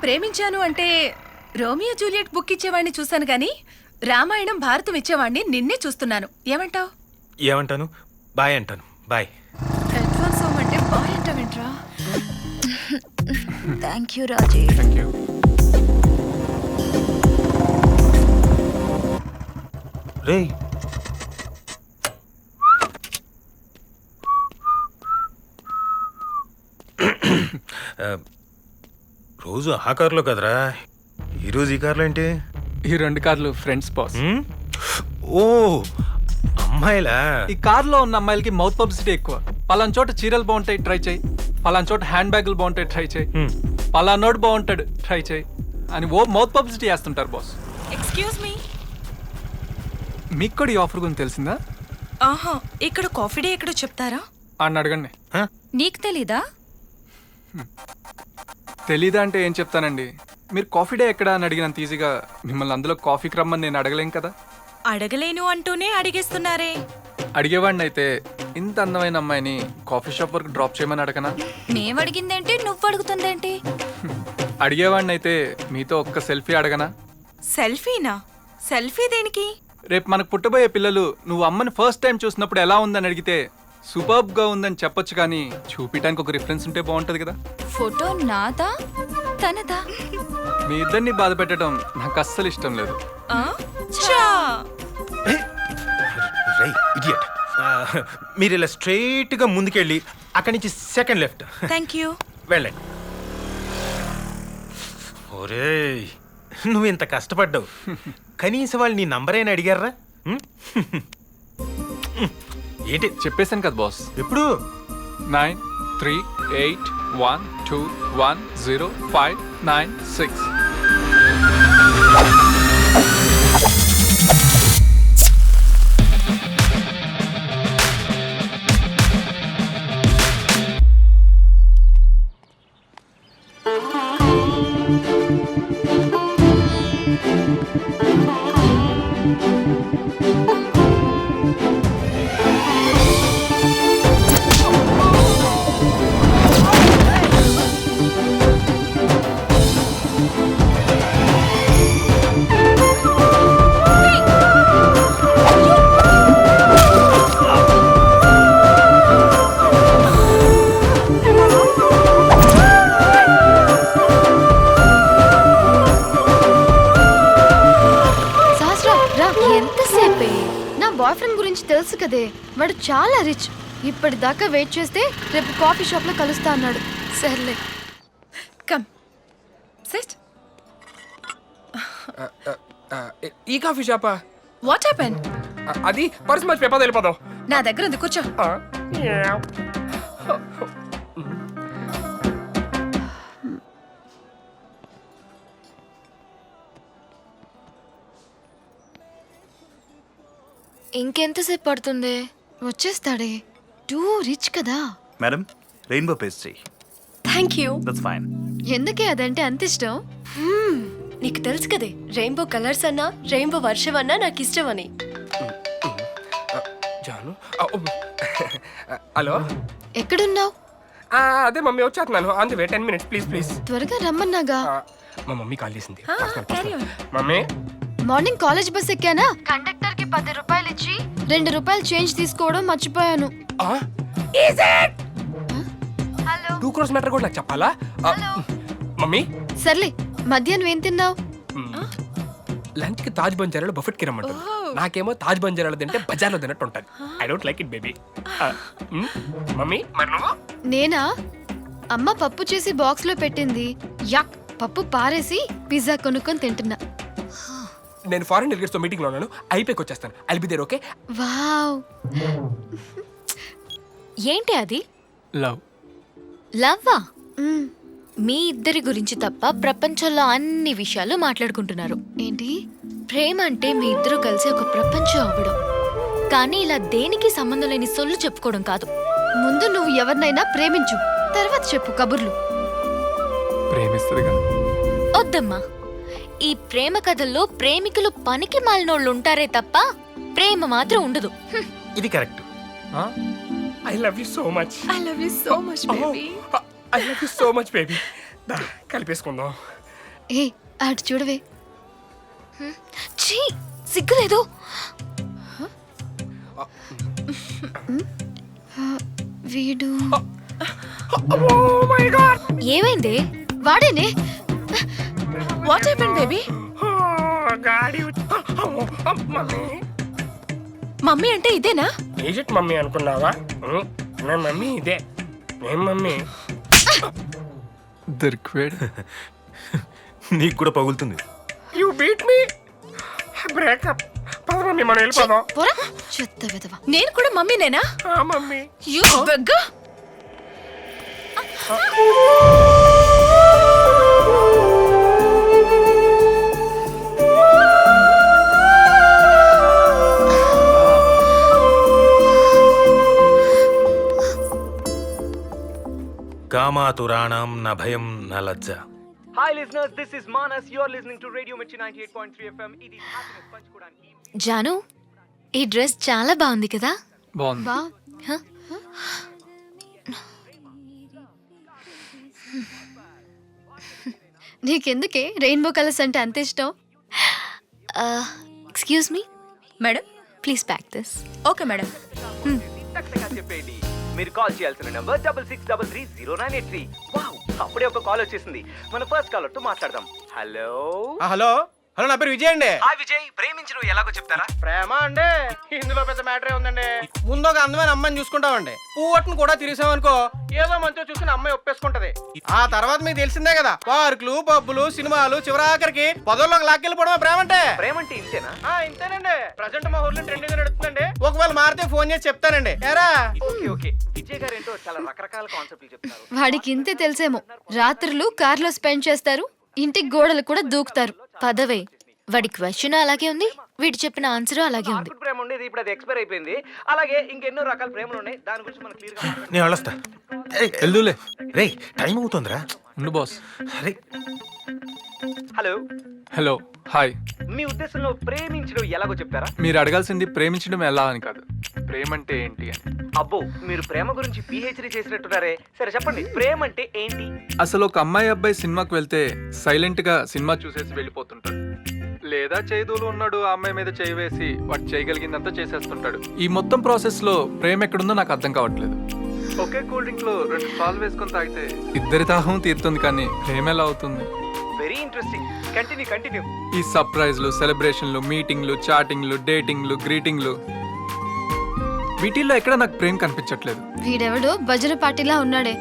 ప్రేమించాను అంటే Romeo Juliet book ఇచ్చేవాడిని చూశాను గాని రామాయణం భారతం ఇచ్చేవాడిని నిన్నే చూస్తున్నాను. ఏమంటావు? ఏమంటాను? బాయ్ అంటాను. బాయ్. అడ్వాన్స్ అవ్వమంటే బాయ్ అంటావేంట్రా? Thank you Raji. Thank you. రేయ్, రోజు ఆ కారులో కదరా, ఈరోజు ఈ కారులో ఏంటి? ఈ 2 కార్లు ఫ్రెండ్స్ బాస్. ఓ అమ్మాయిలా? ఈ కార్లో ఉన్న అమ్మాయిలకి మౌత్ పబ్లిసిటీ ఎక్కువ. పలానా చోట చీరలు బాగుంటాయి ట్రై చేయి, పలానా చోట హ్యాండ్ బ్యాగులు బాగుంటాయి ట్రై చేయి, పలానోడు బాగుంటాడు ట్రై చేయి అని ఓ మౌత్ పబ్లిసిటీ చేస్తుంటారు బాస్. Excuse me. మీకు కూడా ఈ ఆఫర్ గురించి తెలిసిందా? ఆహా, ఇక్కడ కాఫీ డే ఎక్కడో చెప్తారా? అని అడగండి. నీకు తెలీదా? తెలీదా అంటే ఏం చెప్తానండి. మీరు కాఫీ డే ఎక్కడ అని అడిగినంత ఈజీగా మిమ్మల్ని అందులో కాఫీకి రమ్మని నేను అడగలేం కదా. అడగలేను అంటూనే అడిగేస్తున్నారే. అడిగేవాడిని అయితే ఇంత అందమైన అమ్మాయిని కాఫీ షాప్ వరకు డ్రాప్ చేయమని అడగనా? మేము అడిగిందేంటి, నువ్వు అడుగుతుందేంటి? అడిగేవాడిని అయితే మీతో ఒక్క సెల్ఫీ అడగనా? సెల్ఫీనా? సెల్ఫీ దేనికి? రేపు మనకు పుట్టబోయే పిల్లలు నువ్వు అమ్మని ఫస్ట్ టైం చూసినప్పుడు ఎలా ఉందని అడిగితే సూపర్బ్ గా ఉందని చెప్పొచ్చు, కానీ చూపించడానికి ఒక రిఫరెన్స్ ఉంటే బాగుంటది కదా. ఫోటో నాదా తనదా? మీ ఇద్దరిని బాధ పెట్టడం నాకు అస్సలు ఇష్టం లేదు. ఆ? చా. రేయ్ ఇడియట్, మీరు ఇలా స్ట్రైట్ గా ముందుకెళ్ళి అక్కడి నుంచి సెకండ్ లెఫ్ట్. Thank you. వెళ్ళండి. ఒరేయ్, నువ్వు ఇంత కష్టపడ్డావు, కనీసం వాళ్ళు నీ నంబర్ అయినా అడిగారా? ఏంటి చెప్పేశాను కదా బాస్. ఎప్పుడు? 9381210596. ఎంతసేపే? నా బాయ్ ఫ్రెండ్ గురించి తెలుసు కదే, వాడు చాలా రిచ్. ఇప్పటిదాకా వెయిట్ చేస్తే రేపు కాఫీ షాప్ లో కలుస్తా అన్నాడు. సర్లే, కమ్ సిట్. ఈ కాఫీ షాపా? What happened? అది పర్స్ మర్చిపోయి పద వెళ్ళిపోదాం. నా దగ్గర ఉంది, కూర్చో. ఇంకెంతసేపు పడుతుంది? వచ్చేస్తాడే, టూ రిచ్ కదా. Madam, rainbow pastry. Thank you. That's fine. ఎందుకే అదంటే అంత ఇష్టం? నీకు తెలుసు కదే, రెయిన్బో కలర్స్ అన్నా రెయిన్బో వర్షం అన్నా నాకు ఇష్టం అని. జాను, హలో, ఎక్కడున్నావు? అదే మమ్మీ వచ్చేస్తున్నాను. On the way, 10 minutes please please. త్వరగా రమ్మన్నాగా. మా మమ్మీ కాల్ చేసింది. carry on. Mummy, morning college bus ఎక్కానా, కండక్టర్ కి 10 రూపాయలు ఇచ్చి 2 రూపాయలు చేంజ్ తీసుకోవడం మర్చిపోయాను. 2 crores మ్యాటర్ కూడా నాకు చెప్పాలా? మమ్మీ, సర్లే, మధ్యాహ్నం ఏం తిన్నావు? లంచ్ కి తాజ్ బంజారాలో బఫెట్ కి రమ్మంటుంది. నాకేమో తాజ్ బంజారాలో తింటే బజార్లో తిన్నట్టు ఉంటుంది. I don't like it baby. Mummy, మరి నువ్వు? నేనా? అమ్మ పప్పు చేసి బాక్స్ లో పెట్టింది. యక్, పప్పు పారేసి పిజ్జా కొనుక్కొని తింటున్నా. నేను ఫారెన్ డెలిగేట్స్ తో మీటింగ్ లో ఉన్నాను, అయిపోయి వచ్చేస్తాను. I'll be there, okay? Wow, ఏంటి అది? లవ్. లవ్వా? మీ ఇద్దరి గురించి తప్ప ప్రపంచంలో అన్ని విషయాలు మాట్లాడుకుంటున్నారు. ఏంటి? ప్రేమ అంటే మీ ఇద్దరు కలిసి ఒక ప్రపంచం అవ్వడం, కానీ ఇలా దేనికి సంబంధం లేని సొల్లు చెప్పుకోవడం కాదు. ముందు నువ్వు ఎవరినైనా ప్రేమించు, తర్వాత చెప్పు కబుర్లు. ప్రేమిస్తుందిగా. వద్దమ్మా, ఈ ప్రేమ కథల్లో ప్రేమికులు పనికి మాలినోళ్ళు ఉంటారే తప్ప ప్రేమ మాత్రం ఉండదు. ఇది correct. I love you so much. I love you so much, baby. I love you so much baby. కలిపేసుకుందాం. ఏ అటు చూడవే. ఛీ సిగ్గులేదు. వీడు ఏమైంది? వాడేనే. What happen baby? గాడి మమ్మీ అంటే ఇదేనా? ఏజెట్ మమ్మీ అనుకున్నావా? నా మమ్మీ ఇదే. ఏం మమ్మీ? దొరికిపోయాడు. నీకు కూడా పగులుతుంది. You beat me. బ్రేకప్. పద మమ్మీ మనం వెళ్ళిపోదాం. పోరా చెత్త విధవ. నేను కూడా మమ్మీనేనా? Mummy you బెగ్గా. కామాతురాణం న భయం న లజ్జ. Hi listeners, this is Manas. You're listening to Radio Mirchi 98.3 FM. ఇది happiness పంచుకోవడానికి. జాను, ఈ డ్రెస్ చాలా బాగుంది కదా? బాగుంది. బా హ? నీకెందుకే రెయిన్బో కలర్స్ అంటే అంత ఇష్టం? Excuse me, madam, please pack this. Okay madam. టక్టక్గా చెప్పేయండి. మీరు కాల్ చేయాల్సిన నంబర్ 66330983. వావ్, అప్పుడే ఒక కాల్ వచ్చేసింది. మన ఫస్ట్ కాలర్ తో మాట్లాడదాం. హలో హలో హలో, నా పేరు విజయ్ అండి. హాయ్ విజయ్, ప్రేమించడం ఎలాగో చెప్తారా? ప్రేమ అండి, ఇందులో పెద్ద మ్యాటరే ఉందండి. ముందు ఒక అందమైన అమ్మాయిని చూసుకుంటామండి. పువ్వట్టును కూడా తిరిసామనుకో, ఏదో మంచిగా చూసుకుని అమ్మాయి ఒప్పేసుకుంటది. ఆ తర్వాత మీకు తెలిసిందే కదా, పార్కులు, పబ్బులు, సినిమాలు, చివరాఖరికి పదవుల్లోకి లాక్కెళ్ళిపోవడమే ప్రేమ అంటే. ప్రేమ అంటే ఇంతేనా? ఇంతేనండి. ప్రజెంట్ మా ఊర్లో ట్రెండింగ్ నడుస్తుందండి. ఒకవేళ మారితే ఫోన్ చేసి చెప్తానండి. ఎరా ఓకే ఓకే, విజయ్ గారు ఏంటో చాలా రకరకాల కాన్సెప్ట్లు చెప్తున్నారు. వాడికి ఇంతే తెలిసేమో. రాత్రులు కార్లో స్పెండ్ చేస్తారు, ఇంటికి గోడలు కూడా దూకుతారు. పదవే, వాడి క్వశ్చన్ అలాగే ఉంది, వీడు చెప్పిన ఆన్సర్ అలాగే ఉంది. ఆర్కుడ్ ప్రేమ ఉండేది, ఇప్పుడు అది ఎక్స్పైర్ అయిపోయింది. అలాగే ఇంకెన్నో రకాల ప్రేమలు ఉన్నాయి, దాని గురించి మనం క్లియర్ గా నేను వెళ్ళొస్తా. వెళ్దూలే. రే టైం అవుతుందిరా. ఉండు బాస్. అరే హలో, హలో, హాయ్. మీ ఉద్దేశంలో ప్రేమించడం ఎలాగో చెప్తారా? మీరు అడగాల్సింది ప్రేమించడం ఎలా అని కాదు, ప్రేమ అంటే ఏంటి అని. అబ్బో, మీరు ప్రేమ గురించి పిహెచ్డి చేసినట్టున్నారే. సరే చెప్పండి, ప్రేమ అంటే ఏంటి? అసలు ఒక అమ్మాయి అబ్బాయి సినిమాకి వెళ్తే సైలెంట్ గా సినిమా చూసేసి వెళ్ళిపోతుంటాడు, లేదా చేదులు ఉన్నాడు ఆ అమ్మాయి మీద చేయి వేసి వాడు చేయగలిగిందంతా చేసేస్తుంటాడు. ఈ మొత్తం ప్రాసెస్ లో ప్రేమ ఎక్కడుందో నాకు అర్థం కావట్లేదు. ఒకే కూల్ డ్రింక్ లో 2 స్టాల్ వేసుకొని తాగితే ఇద్దరి దాహం తీరుతుంది, కానీ ప్రేమ ఎలా అవుతుంది? Very interesting. కంటిన్యూ. ఈ సర్ప్రైజ్లు, సెలబ్రేషన్లు, మీటింగ్లు, చాటింగ్లు, డేటింగ్లు, గ్రీటింగ్లు, వీటిల్లో ఎక్కడ నాకు ప్రేమ కనిపించట్లేదు. వీడెవడో భజన పార్టీలా ఉన్నాడే.